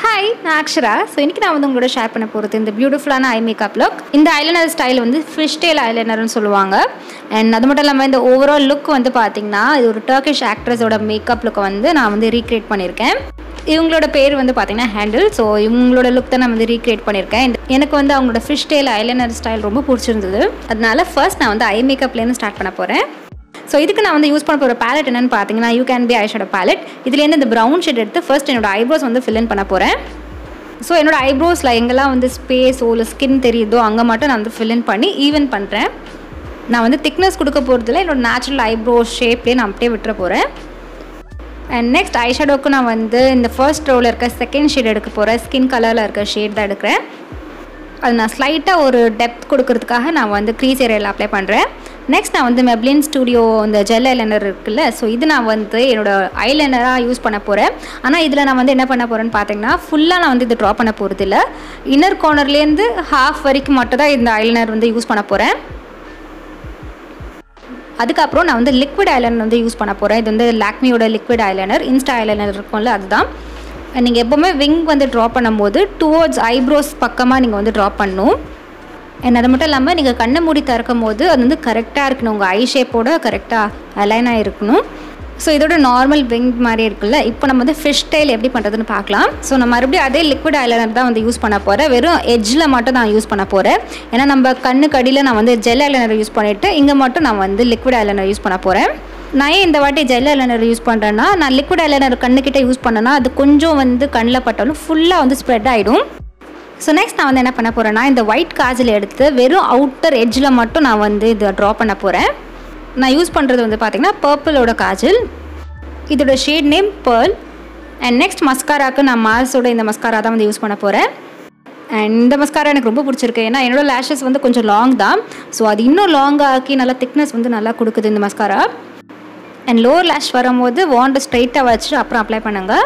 Hi, நான் Akshara. So இன்றைக்கி நான் வந்து உங்களோட ஷேர் பண்ண போகிறது இந்த பியூட்டிஃபுல்லான ஐ மேக்கப் லுக். இந்த ஐலைனர் ஸ்டைல் வந்து fishtail ஐலைனர்னு சொல்லுவாங்க. அண்ட் அது மட்டும் இல்லாமல் இந்த ஓவரால் லுக் வந்து பார்த்திங்கன்னா இது ஒரு டர்க்கிஷ் ஆக்ட்ரஸோட மேக்கப் லுக்கை வந்து நான் வந்து ரீக்ரியேட் பண்ணியிருக்கேன். இவங்களோட பேர் வந்து பார்த்திங்கன்னா ஹேண்டில். ஸோ இவங்களோட லுக் தான் நான் வந்து ரீக்ரியேட் பண்ணியிருக்கேன். எனக்கு வந்து அவங்களோட fishtail ஐலைனர் ஸ்டைல் ரொம்ப பிடிச்சிருந்தது. அதனால ஃபர்ஸ்ட் நான் வந்து ஐ மேக்கப்லேருந்து ஸ்டார்ட் பண்ண போகிறேன். ஸோ இதுக்கு நான் வந்து யூஸ் பண்ண போகிற பேலட் என்னென்னு பார்த்தீங்கன்னா you can be eyeshadow ballot. இதுலேருந்து இந்த ப்ரௌன் ஷேட் எடுத்து ஃபர்ஸ்ட் என்னோட ஐப்ரோஸ் வந்து ஃபில் இன் பண்ண போகிறேன். ஸோ என்னோட ஐப்ரோஸில் எங்கெல்லாம் வந்து ஸ்பேஸோ இல்லை ஸ்கின் தெரியுதோ அங்கே மட்டும் நான் வந்து ஃபில் இன் பண்ணி ஈவன் பண்ணுறேன். நான் வந்து திக்னஸ் கொடுக்க போகிறதுல என்னோட நேச்சுரல் ஐப்ரோ ஷேப்லேயே நான் அப்படியே விட்டுற போகிறேன். அண்ட் நெக்ஸ்ட் ஐஷேடோவுக்கு நான் வந்து இந்த ஃபர்ஸ்ட் ரோவில் இருக்க செகண்ட் ஷேட் எடுக்க போகிறேன். ஸ்கின் கலரில் இருக்க ஷேட் தான் எடுக்கிறேன். அது நான் ஸ்லைட்டாக ஒரு டெப்த் கொடுக்கறதுக்காக நான் வந்து க்ரீஸ் ஏரியாவில் அப்ளை பண்ணுறேன். நெக்ஸ்ட் நான் வந்து Maybelline ஸ்டூடியோ இந்த ஜெல் ஐலைனர் இருக்குல்ல, ஸோ இது நான் வந்து என்னோடய ஐலைனராக யூஸ் பண்ண போகிறேன். ஆனால் இதில் நான் வந்து என்ன பண்ண போகிறேன்னு பார்த்தீங்கன்னா ஃபுல்லாக நான் வந்து இது ட்ரா பண்ண போகிறது இல்லை. இன்னர் கார்னர்லேருந்து ஹாஃப் வரைக்கும் மட்டும் தான் இந்த ஐலைனர் வந்து யூஸ் பண்ண போகிறேன். அதுக்கப்புறம் நான் வந்து லிக்விட் ஐலைனர் வந்து யூஸ் பண்ண போகிறேன். இது வந்து லாக்மியோட லிக்விட் ஐலைனர், இன்ஸ்டா ஐலைனர் இருக்கும்ல அதுதான். நீங்கள் எப்போவுமே விங் வந்து ட்ரா பண்ணும்போது டுவோர்ட்ஸ் ஐப்ரோஸ் பக்கமாக நீங்கள் வந்து ட்ரா பண்ணணும். அண்ட் அது மட்டும் இல்லாமல் நீங்கள் கண்ணை மூடி திறக்கும் போது அது வந்து கரெக்டாக இருக்கணும், உங்கள் ஐ ஷேப்போட கரெக்டாக அலைனாக இருக்கணும். ஸோ இதோட நார்மல் விங் மாதிரி இருக்குல்ல, இப்போ நம்ம வந்து fishtail எப்படி பண்ணுறதுன்னு பார்க்கலாம். ஸோ நான் மறுபடியும் அதே லிக்விட் ஐலைனர் தான் வந்து யூஸ் பண்ண போகிறேன். வெறும் எட்ஜில் மட்டும் நான் யூஸ் பண்ண போகிறேன். ஏன்னா நம்ம கண்ணுக்கு அடியில் நான் வந்து ஜெல் ஐலைனர் யூஸ் பண்ணிவிட்டு இங்கே மட்டும் நான் வந்து லிக்விட் ஐலைனர் யூஸ் பண்ண போகிறேன். நான் ஏன் இந்த வாட்டி ஜெல் ஐலைனர் யூஸ் பண்ணுறேன்னா, நான் லிக்விட் ஐலைனர் கண்ணுக்கிட்ட யூஸ் பண்ணேன்னா அது கொஞ்சம் வந்து கண்ணில் பட்டாலும் ஃபுல்லாக வந்து ஸ்ப்ரெட் ஆகிடும். ஸோ நெக்ஸ்ட் நான் வந்து என்ன பண்ண போகிறேன்னா இந்த ஒயிட் காஜல் எடுத்து வெறும் அவுட்டர் எட்ஜில் மட்டும் நான் வந்து இதை ட்ரா பண்ண போகிறேன். நான் யூஸ் பண்ணுறது வந்து பார்த்திங்கன்னா பர்பிளோட காஜல். இதோட shade name Purplle. And next மஸ்காராக்கு நான் மார்ஸோட இந்த மஸ்காரா தான் வந்து யூஸ் பண்ண போகிறேன். அண்ட் இந்த மஸ்காரா எனக்கு ரொம்ப பிடிச்சிருக்கு. ஏன்னா என்னோடய லேஷஸ் வந்து கொஞ்சம் லாங் தான். ஸோ அது இன்னும் லாங்காக ஆக்கி நல்லா திக்னஸ் வந்து நல்லா கொடுக்குது இந்த மஸ்காரா. அண்ட் லோவர் லேஷ் வரும்போது வாண்டை ஸ்ட்ரைட்டாக வச்சு அப்புறம் அப்ளை பண்ணுங்கள்.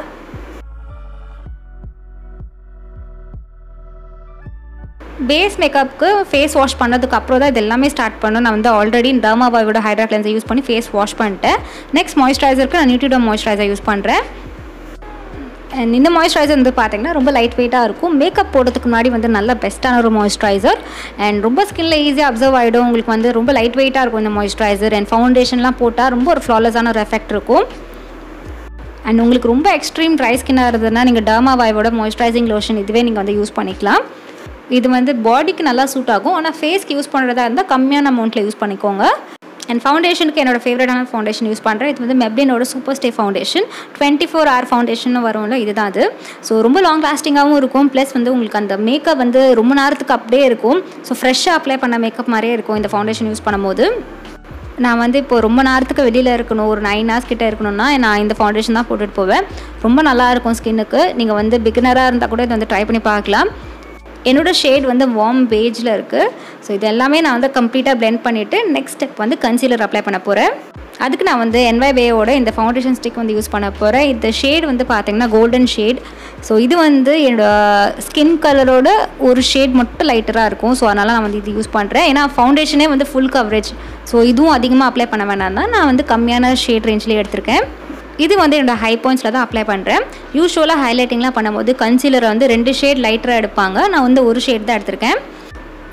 பேஸ் மேக்கப்புக்கு ஃபேஸ் வாஷ் பண்ணதுக்கு அப்புறம் தான் இது எல்லாமே ஸ்டார்ட் பண்ணணும். நான் வந்து ஆல்ரெடி டர்மாபாயோட ஹைட்ரா கிளென்சர் யூஸ் பண்ணி ஃபேஸ் வாஷ் பண்ணிட்டேன். நெக்ஸ்ட் மாய்ஸ்சரைசருக்கு நான் நியூட்ரிடோ மாய்ஸ்சரைசர் யூஸ் பண்ணுறேன். அண்ட் இந்த மாய்ஸ்சரைசர் வந்து பார்த்திங்கன்னா ரொம்ப லைட் வெயிட்டாக இருக்கும். மேக்கப் போடுறதுக்கு முன்னாடி வந்து நல்ல பெஸ்ட்டான ஒரு மாய்ஸ்சரைசர். அண்ட் ரொம்ப ஸ்கின்ல ஈஸியாக அப்சர்வ் ஆகிடும். உங்களுக்கு வந்து ரொம்ப லைட் வெயிட்டாக இருக்கும் இந்த மாய்ஸ்சரைசர். அண்ட் ஃபவுண்டேஷன்லாம் போட்டால் ரொம்ப ஒரு ஃப்ளாலெஸ்ஸான ஒரு எஃபெக்ட் இருக்கும். அண்ட் உங்களுக்கு ரொம்ப எக்ஸ்ட்ரீம் ட்ரை ஸ்கின்னாக இருந்ததுன்னா நீங்கள் டர்மாபாயோட மாய்ஸ்சரைசிங் லோஷன் இதுவே நீங்கள் வந்து யூஸ் பண்ணிக்கலாம். இது வந்து பாடிக்கு நல்லா சூட் ஆகும். ஆனால் ஃபேஸ்க்கு யூஸ் பண்ணுறதா இருந்தால் கம்மியான அமௌண்ட்டில் யூஸ் பண்ணிக்கோங்க. அண்ட் ஃபவுண்டேஷனுக்கு என்னோடய ஃபேவரட்டான ஃபவுண்டேஷன் யூஸ் பண்ணுறேன். இது வந்து Maybellineோட super stay foundation 24 hour foundation வரும்ல, இதுதான் அது. ஸோ ரொம்ப லாங் லாஸ்டிங்காகவும் இருக்கும். ப்ளஸ் வந்து உங்களுக்கு அந்த மேக்கப் வந்து ரொம்ப நேரத்துக்கு அப்படியே இருக்கும். ஸோ ஃப்ரெஷ்ஷாக அப்ளை பண்ண மேக்கப் மாதிரியே இருக்கும் இந்த ஃபவுண்டேஷன் யூஸ் பண்ணும்போது. நான் வந்து இப்போ ரொம்ப நேரத்துக்கு வெளியில் இருக்கணும், ஒரு 9 hours கிட்டே இருக்கணும்னா நான் இந்த ஃபவுண்டேஷன் தான் போட்டுட்டு போவேன். ரொம்ப நல்லாயிருக்கும் ஸ்கின்னுக்கு. நீங்கள் வந்து பிகினராக இருந்தால் கூட இது வந்து ட்ரை பண்ணி பார்க்கலாம். என்னோடய ஷேட் வந்து வார்ம் பேஜில் இருக்குது. ஸோ இது எல்லாமே நான் வந்து கம்ப்ளீட்டாக பிளெண்ட் பண்ணிவிட்டு நெக்ஸ்ட் ஸ்டெப் வந்து கன்சீலர் அப்ளை பண்ண போகிறேன். அதுக்கு நான் வந்து NYBAயோட இந்த ஃபவுண்டேஷன் ஸ்டிக் வந்து யூஸ் பண்ண போகிறேன். இந்த ஷேட் வந்து பார்த்திங்கன்னா கோல்டன் ஷேட். ஸோ இது வந்து என்னோடய ஸ்கின் கலரோட ஒரு ஷேட் மட்டும் லைட்டராக இருக்கும். ஸோ அதனால் நான் வந்து இது யூஸ் பண்ணுறேன். ஏன்னா ஃபவுண்டேஷனே வந்து ஃபுல் கவரேஜ். ஸோ இதுவும் அதிகமாக அப்ளை பண்ண வேணாம் தான் நான் வந்து கம்மியான ஷேட் ரேஞ்சிலே எடுத்திருக்கேன். இது வந்து என்னோடய ஹை பாயிண்ட்ஸில் தான் அப்ளை பண்ணுறேன். யூஸ்வலாக ஹைலைட்டிங்லாம் பண்ணும்போது கன்சீலரை வந்து 2 ஷேட் லைட்டராக எடுப்பாங்க. நான் வந்து ஒரு ஷேட் தான் எடுத்திருக்கேன்.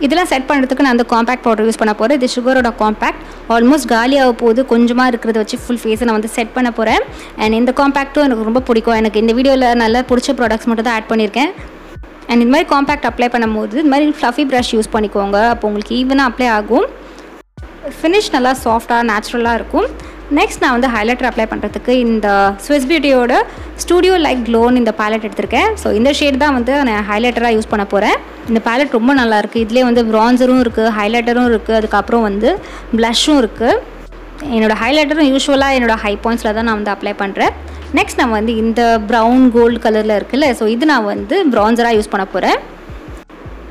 இதெல்லாம் செட் பண்ணுறதுக்கு நான் அந்த காம்பேக்ட் பவுடர் யூஸ் பண்ண போகிறேன். இது சுகரோட காம்பேக்ட். ஆல்மோஸ்ட் காலியாக போகுது. கொஞ்சமாக இருக்கிறத வச்சு ஃபுல் ஃபேஸை நான் வந்து செட் பண்ண போகிறேன். அண்ட் இந்த காம்பேக்ட்டும் எனக்கு ரொம்ப பிடிக்கும். எனக்கு இந்த வீடியோவில் நல்லா பிடிச்ச ப்ராடக்ட்ஸ் மட்டும் தான் ஆட் பண்ணியிருக்கேன். அண்ட் இந்த மாதிரி காம்பேக்ட் அப்ளை பண்ணும்போது இது மாதிரி ஃப்ளஃபி ப்ரஷ் யூஸ் பண்ணிக்கோங்க. அப்போ உங்களுக்கு ஈவனாக அப்ளை ஆகும். ஃபினிஷ் நல்லா சாஃப்டாக நேச்சுரலாக இருக்கும். நெக்ஸ்ட் நான் வந்து ஹைலைட்டர் அப்ளை பண்ணுறதுக்கு இந்த ஸ்விஸ் பியூட்டியோட ஸ்டூடியோ லைக் க்ளோன்னு இந்த பேலட் எடுத்திருக்கேன். ஸோ இந்த ஷேட் தான் வந்து நான் ஹைலைட்டராக யூஸ் பண்ண போகிறேன். இந்த பேலட் ரொம்ப நல்லாயிருக்கு. இதுலேயே வந்து ப்ரான்சரும் இருக்குது, ஹைலைட்டரும் இருக்குது, அதுக்கப்புறம் வந்து ப்ளஷ்ஷும் இருக்குது. என்னோடய ஹைலைட்டரும் யூஸ்வலாக என்னோடய ஹை பாயிண்ட்ஸில் தான் நான் வந்து அப்ளை பண்ணுறேன். நெக்ஸ்ட் நான் வந்து இந்த ப்ரௌன் கோல்டு கலரில் இருக்குல்ல, ஸோ இது நான் வந்து ப்ரான்சராக யூஸ் பண்ண போகிறேன்.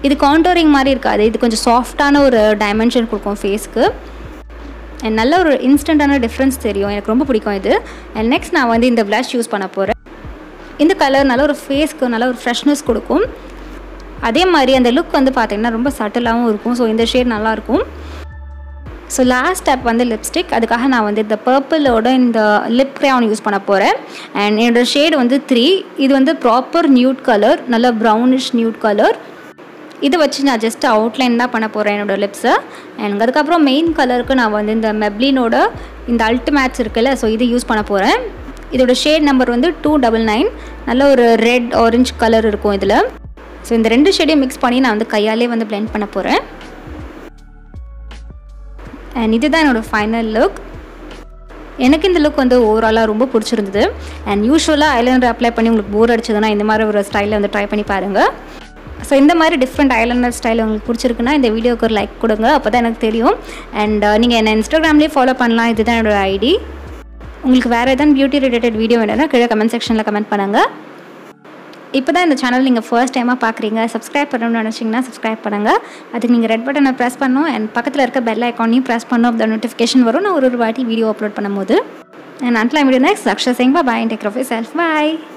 இது கான்டோரிங் மாதிரி இருக்காது. இது கொஞ்சம் சாஃப்டான ஒரு டைமென்ஷன் கொடுக்கும் ஃபேஸ்க்கு. அண்ட் நல்ல ஒரு இன்ஸ்டண்ட்டான டிஃப்ரென்ஸ் தெரியும். எனக்கு ரொம்ப பிடிக்கும் இது. அண்ட் நெக்ஸ்ட் நான் வந்து இந்த ப்ளஷ் யூஸ் பண்ண போகிறேன். இந்த கலர் நல்ல ஒரு ஃபேஸ்க்கு நல்ல ஒரு ஃப்ரெஷ்னஸ் கொடுக்கும். அதே மாதிரி அந்த லுக் வந்து பார்த்திங்கன்னா ரொம்ப சட்டிலாகவும் இருக்கும். ஸோ இந்த ஷேட் நல்லாயிருக்கும். ஸோ லாஸ்ட் ஸ்டெப் வந்து லிப்ஸ்டிக். அதுக்காக நான் வந்து இந்த பர்பிளோட இந்த லிப் க்ரையான் யூஸ் பண்ண போகிறேன். அண்ட் என்னோடய ஷேடு வந்து 3. இது வந்து ப்ராப்பர் நியூட் கலர், நல்ல ப்ரௌனிஷ் நியூட் கலர். இதை வச்சு நான் ஜஸ்ட் அவுட்லைன் தான் பண்ண போகிறேன் என்னோடய லிப்ஸை. அண்ட் அதுக்கப்புறம் மெயின் கலருக்கு நான் வந்து இந்த மெப்ளினோட இந்த அல்டிமேட்ஸ் இருக்குல்ல, ஸோ இது யூஸ் பண்ண போகிறேன். இதோட ஷேட் நம்பர் வந்து 299. நல்ல ஒரு ரெட் ஆரஞ்சு கலர் இருக்கும் இதில். ஸோ இந்த 2 ஷேடையும் மிக்ஸ் பண்ணி நான் வந்து கையாலே வந்து பிளெண்ட் பண்ண போகிறேன். அண்ட் இதுதான் என்னோடய ஃபைனல் லுக். எனக்கு இந்த லுக் வந்து ஓவராலாக ரொம்ப பிடிச்சிருந்தது. அண்ட் யூஸ்வலாக ஐலைனர் அப்ளை பண்ணி உங்களுக்கு போர் அடிச்சதுன்னா இந்த மாதிரி ஒரு ஸ்டைலில் வந்து ட்ரை பண்ணி பாருங்கள். ஸோ இந்த மாதிரி டிஃப்ரெண்ட் ஐலைனர் ஸ்டைல் உங்களுக்கு பிடிச்சிருக்குன்னா இந்த வீடியோக்கு ஒரு லைக் கொடுங்க, அப்போ தான் எனக்கு தெரியும். அண்ட் நீங்கள் என்ன இன்ஸ்டாகிராம்லேயே ஃபாலோ பண்ணலாம். இதுதான் என்னோடய ஐடி. உங்களுக்கு வேறு எதாவது பியூட்டி ரிலேட்டட் வீடியோ வேணும்னா கீழே கமெண்ட் செக்ஷனில் கமெண்ட் பண்ணுங்கள். இப்போ தான் இந்த சேனல் நீங்கள் ஃபர்ஸ்ட் டைமாக பார்க்குறீங்க, சப்ஸ்கிரைப் பண்ணணும்னு நினச்சிங்கன்னா சப்ஸ்கிரைப் பண்ணுங்கள். அதுக்கு நீங்கள் ரெட் பட்டனை ப்ரெஸ் பண்ணணும். அண்ட் பக்கத்தில் இருக்க பெல் ஐக்கானையும் ப்ரெஸ் பண்ணணும். அப்போ நோட்டிஃபிகேஷன் வரும் நான் ஒரு வாட்டி வீடியோ அப்லோட் பண்ணும்போது. And until I meet you next, Laksha saying bye-bye and take care of yourself. Bye.